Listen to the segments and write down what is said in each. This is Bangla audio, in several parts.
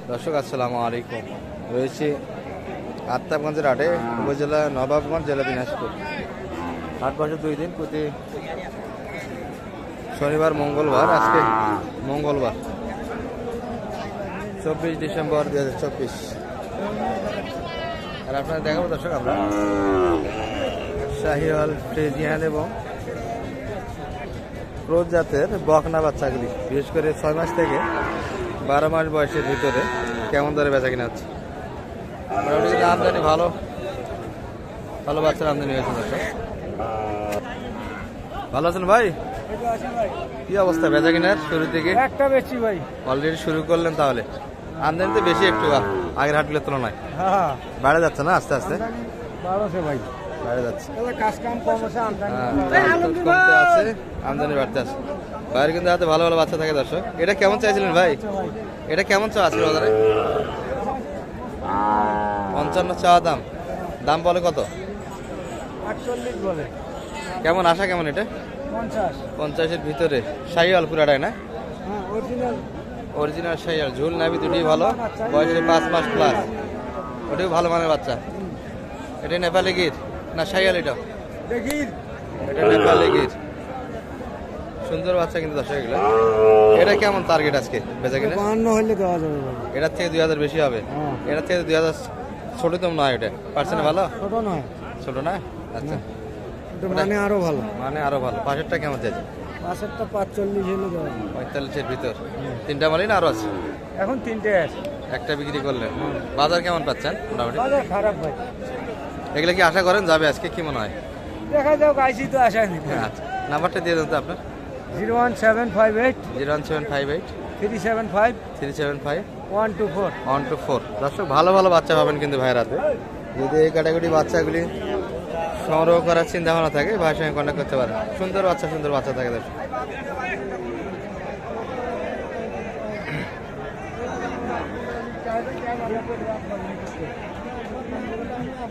দর্শক আসসালামু আলাইকুম। রয়েছে আত্তাবগঞ্জের হাটে, উপজেলা নবাবগঞ্জ, জেলা দিনাজপুর। হাট বসে 2 দিন, প্রতি শনিবার মঙ্গলবার। আজকে মঙ্গলবার 24 ডিসেম্বর 2024। আর আপনারা দেখাবো দর্শক আমরা শাহিওয়াল, ফ্রিজিয়ান এবং ক্রোজ জাতের বকনা বাচ্চাগুলি, বিশেষ করে 6 মাস থেকে 12 মাস বয়সের ভিতরে কেমন দরে বেচা কিনা হচ্ছে। মোটামুটি কিন্তু আমদানি ভালো ভালো বাচ্চার আমদানি হয়েছে দর্শক। ভালো আছেন ভাই? কি অবস্থা বেচা কিনার? শুরুর দিকে একটা বেশি ভাই অলরেডি শুরু করলেন, তাহলে আমদানি তো বেশি একটু আগের হাটগুলোর তুলনায় বাড়ে যাচ্ছে না? আস্তে আস্তে ভাই বাড়ে যাচ্ছে, কাজ কাম কম আছে, কমতে আছে, আমদানি বাড়তে আছে। বাইরে কিন্তু হাতে ভালো ভালো বাচ্চা থাকে দর্শক। এটা কেমন চাইছিলেন ভাই? এটা কেমন চাওয়া আজকের বাজারে? 55 চাওয়া দাম। দাম বলে কত? 48 বলে। কেমন আশা কেমন? এটা 50-এর ভিতরে। শাহিওয়াল পুরাটাই না? অরিজিনাল শাহিওয়াল, ঝুল নাভি দুটোই ভালো, বয়সে 5 মাস প্লাস। ওটাও ভালো মানের বাচ্চা। এটা নেপালি গির না শাহিওয়াল? এটা নেপালি গির, সুন্দর বাচ্চা কিন্তু দর্শক এগুলো। এটা কেমন টার্গেট আজকে বেচা কিনা? 52 হলে দেওয়া যাবে। এটার থেকে 2000 বেশি হবে। এটার থেকে 2000 ছোট তো নয়। এটা পার্সেন্ট ভালো? ছোট নয়। ছোট না? আচ্ছা, মানে আরো ভালো। মানে আরো ভালো। পাশেরটা কেমন চাইছে? পাশেরটা 45 হলে দেওয়া যাবে। 45-এর ভিতর। 3টা মালই না আরো আছে? এখন 3টে আছে। একটা বিক্রি করলেন। বাজার কেমন পাচ্ছেন মোটামুটি? বাজার খারাপ ভাই। এগুলো কি আশা করেন যাবে আজকে? কি মনে হয়? দেখা যাক, আইসি তো আশা নেই। আচ্ছা, নাম্বারটা দিয়ে দেন তো আপনার। 01758 01758 375 375 124। 124। দর্শক ভালো ভালো বাচ্চা পাবেন কিন্তু ভাইয়ের হাতে। যদি এই ক্যাটাগরি বাচ্চাগুলি সংগ্রহ করার চিন্তা ভাবনা থাকে, ভাইয়ের সঙ্গে কন্ট্যাক্ট করতে পারেন। সুন্দর বাচ্চা থাকে দর্শক।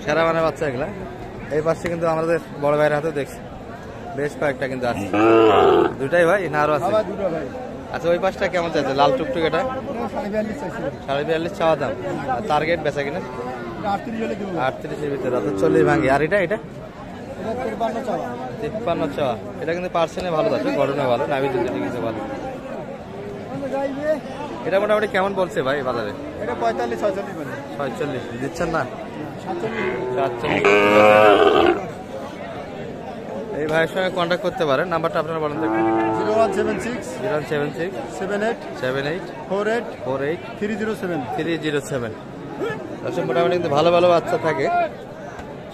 সেরা মানের বাচ্চা এগুলা। এই পাশে কিন্তু আমাদের বড় ভাইয়ের হাতেও দেখছি বেশ কয়েকটা কিন্তু আছে। দুটাই ভাই না আরো আছে? আচ্ছা, ওই পাশটা কেমন চাইছে? লাল টুকটুক, এটা 42.5 চাওয়া দাম। টার্গেট বেচা কিনা 38-এর ভিতরে, অর্থাৎ 40 ভাঙি। আর এটা 53 চাওয়া। এটা কিন্তু পার্সেন্টে ভালো আছে, গঠনে ভালো, নাভি দুটো কিন্তু ভালো। এটা মোটামুটি কেমন বলছে ভাই বাজারে? এটা 45-46 বলে। 46 দিচ্ছেন না? 47। এই ভাইয়ের সঙ্গে কন্ট্যাক্ট করতে পারেন। নাম্বারটা আপনারা বলেন তো। 0176 78 48 48 307। 307। আসলে মোটামুটি কিন্তু ভালো ভালো বাচ্চা থাকে।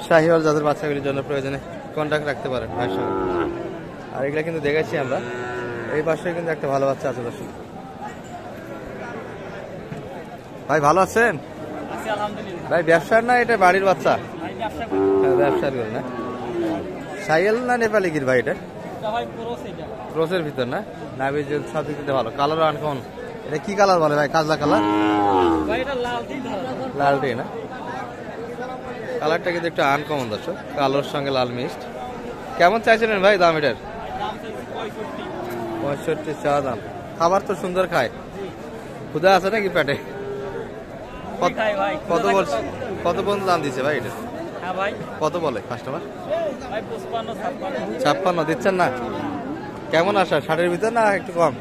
শাহিওয়াল যাদের বাচ্চাগুলির জন্য প্রয়োজনে কন্ট্যাক্ট রাখতে পারেন ভাইয়ের সঙ্গে। আর এগুলা কিন্তু দেখেছি আমরা। এই পাশে কিন্তু একটা ভালো বাচ্চা আছে দর্শক। ভাই ভালো আছেন? ভাই ব্যবসার না এটা বাড়ির বাচ্চা? হ্যাঁ, ব্যবসার করে না। শাহিওয়াল না নেপালি গির ভাই? এটা ক্রসের ভিতর না? নাভি সব দিক থেকে ভালো, কালারও আনকমন। এটা কি কালার বলে ভাই? কাজলা কালার? লালটি না? কালারটা কিন্তু একটু আনকমন দর্শক, কালোর সঙ্গে লাল মিক্সড। কেমন চাইছিলেন ভাই দাম এটার? 65 চাওয়া দাম। খাবার তো সুন্দর খায়। ক্ষুধা আছে নাকি পেটে? কত বলছে? কত পর্যন্ত দাম দিচ্ছে ভাই এটা? কত বলে কাস্টমার? 56 দিচ্ছেন না? কেমন আসা? 60-এর ভিতর না একটু কম?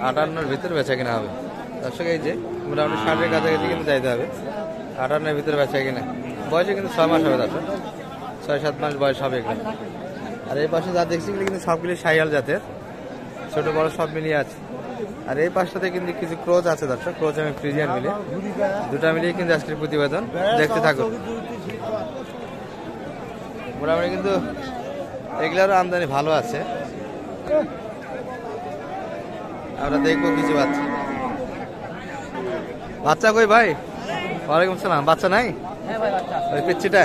58-এর ভিতরে বেচা কিনা হবে দর্শক। এই যে মোটামুটি 60-এর কাছাকাছি কিন্তু চাইতে হবে। 58-এর ভিতরে বেচা কিনা। বয়সে কিন্তু 6 মাস হবে দর্শক, 6-7 মাস বয়স হবে এখানে। আর এই পাশে যা দেখছি কিন্তু সবগুলি শাহিওয়াল জাতের, ছোট বড় সব মিলিয়ে আছে। আর এই পাশটাতে কিন্তু কিছু ক্রোচ আছে দর্শক, ক্রোচ এবং ফ্রিজিয়ান মিলিয়ে, দুটা মিলিয়ে কিন্তু আজকের প্রতিবেদন দেখতে থাকুন। মোটামুটি কিন্তু এগুলারও আমদানি ভালো আছে। আমরা দেখবো কিছু বাচ্চা কই ভাই? ওয়ালাইকুম সালাম। বাচ্চা নাই ওই পিচ্ছিটা?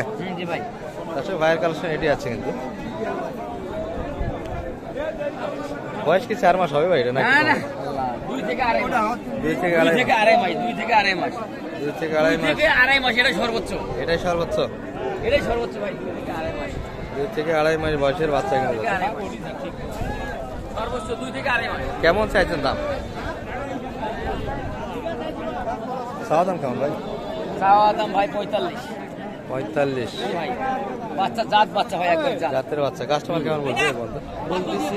দর্শক ভাইয়ের কালেকশন এটি আছে কিন্তু। বয়স কি 4 মাস হবে ভাই? এটা নাকি 2 থেকে আড়াই মাস। এটাই সর্বোচ্চ ভাই। 2 থেকে আড়াই মাস বয়সের বাচ্চা কিন্তু। কেমন চাইছেন দাম? চাওয়া দাম কেমন ভাই? চাওয়া দাম ভাই 45। 45 ভাই বাচ্চা জাত বাচ্চা হয় একবার জাত। জাতের বাচ্চা। কাস্টমার কেমন বলছে বলতো? বলতেছে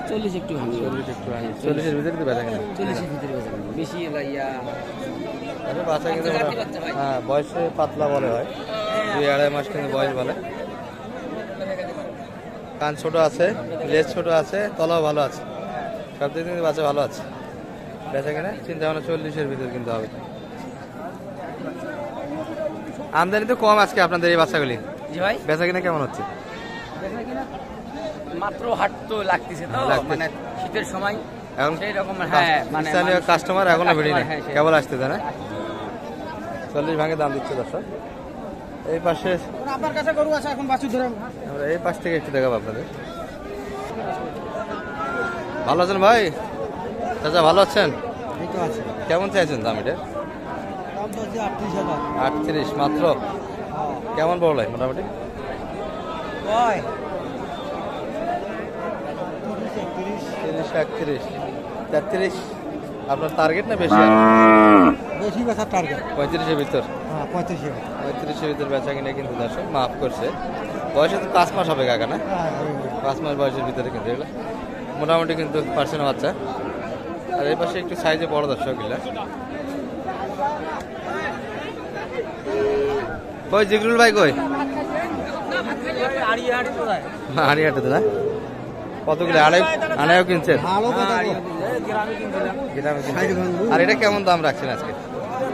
40 একটু ভাঙি। 40 একটু আগে 40-এর ভিতরে তো বেচা কিনা। 40 এর ভিতরে বেশি লাইয়া। আরে বাচ্চা কিন্তু জাতি বাচ্চা ভাই। হ্যাঁ বয়সে পাতলা বলে হয়, 2-2.5 মাস কিন্তু বয়স বলে। কান ছোট আছে, লেজ ছোট আছে, তলাও ভালো আছে, সব দিক কিন্তু বাচ্চা ভালো আছে। বেচা কিনা চিন্তা ভাবনা 40-এর ভিতরে কিন্তু হবে। আমদানি তো কম আজকে আপনাদের এই বাচ্চাগুলি, জি ভাই বেচা কিনা কেমন হচ্ছে? মাত্র হাট তো লাগতেছে তো, লাগতেছে। মানে শীতের সময় এখন সেই রকম। হ্যাঁ মানে স্থানীয় কাস্টমার এখনো বেরিয়ে না, হ্যাঁ, সেই। কেবল আসতে না। 40 ভাঙে দাম দিচ্ছে দর্শক। এই পাশে আপনার কাছে গরু আছে এখন বাছুর ধরে। আমরা এই পাশ থেকে একটু দেখাবো আপনাদের। ভালো আছেন ভাই? চাচা ভালো আছেন? এই তো আছে। কেমন চাইছেন দাম এটা? দাম তো আছে 38,000। 38 মাত্র? কেমন বড় লাগে মোটামুটি? ওই 30, 31, 33 আপনার টার্গেট না বেশি? বেশি বেচার টার্গেট। 35-এর ভিতর? হ্যাঁ 35,000। 35-এর ভিতর বেচা কিনা কিন্তু দর্শক মাফ করছে। বয়সে তো 5 মাস হবে কাকা না? 5 মাস বয়সের ভিতরে কিন্তু এগুলো মোটামুটি কিন্তু পার্সেন্ট বাচ্চা। আর এই পাশে একটু সাইজে বড় দর্শক এগুলা। কই জিগরুল ভাই কই? হাড়িয়াটাতে না? কতগুলো আড়াইও কিনছেন? ভালো কথা গো। গ্রামে কিনছেন। আর এটা কেমন দাম রাখছেন আজকে?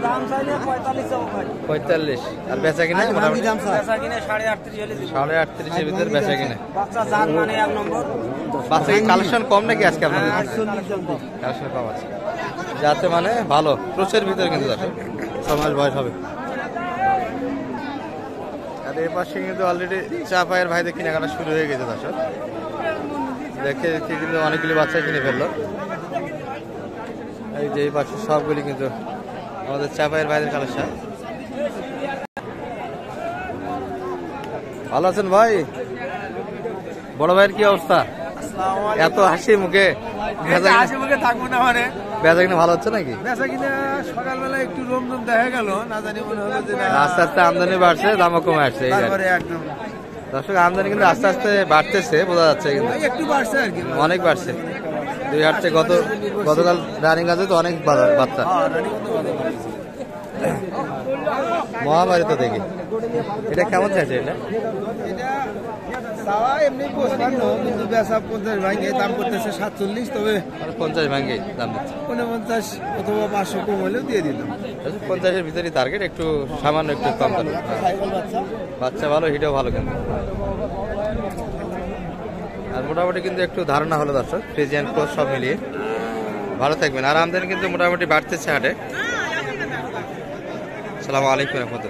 দাম চাইলে 45 ভাই। 45। আর বেচা কিনা মোটামুটি দাম স্যার। বেচা কিনে 38 হলে দিব। 38.5-এর ভিতরে বেচা কিনা। বাচ্চা জাত মানে এক নম্বর। বাচ্চা কি কালেকশন কম নাকি আজকে আপনাদের? 48 দাম দাম। কালেকশন কম আছে, যাতে মানে ভালো ক্রোচের ভিতরে কিন্তু দেখো 6 মাস বয়স হবে। আর এই পাশে কিন্তু অলরেডি চা পায়ের ভাইদের কেনাকাটা শুরু হয়ে গেছে দর্শক। দেখে দেখে কিন্তু অনেকগুলি বাচ্চা কিনে ফেললো। এই যে এই পাশে সবগুলি কিন্তু আমাদের চা পায়ের ভাইদের কালেকশন। ভালো আছেন ভাই? বড় ভাইয়ের কি অবস্থা? এত হাসি মুখে থাকবো না মানে বেচা কিনা ভালো হচ্ছে নাকি? বেচা কিনা সকালবেলা একটু রমরম দেখা গেল, না জানি মনে হলো যে আস্তে আস্তে আমদানি বাড়ছে, দামও কমে আসছে। এই আর কি। তারপরে একদম দর্শক আমদানি কিন্তু আস্তে আস্তে বাড়তেছে, বোঝা যাচ্ছে কিন্তু একটু বাড়ছে আর কি। অনেক বাড়ছে। 2 হাট থেকে গতকাল রানিং আছে তো অনেক বাচ্চা। মহামারী তো দেখি। এটা কেমন চাইছে এটা? চাওয়া এমনি 55, কিন্তু বেচা 50 ভাঙে দাম করতেছে 47, তবে 50 ভাঙে দাম দিচ্ছে। 49 অথবা 500 কম হলেও দিয়ে দিলাম। 50-এর ভিতরেই টার্গেট, একটু সামান্য একটু কম করে। বাচ্চা ভালো, হিটও ভালো কিন্তু। আর মোটামুটি কিন্তু একটু ধারণা হলো দর্শক, ফ্রিজিয়ান ক্রস সব মিলিয়ে। ভালো থাকবেন। আর আমদানি কিন্তু মোটামুটি বাড়তেছে হাটে। আসসালামু আলাইকুম রহমতুল্লাহ।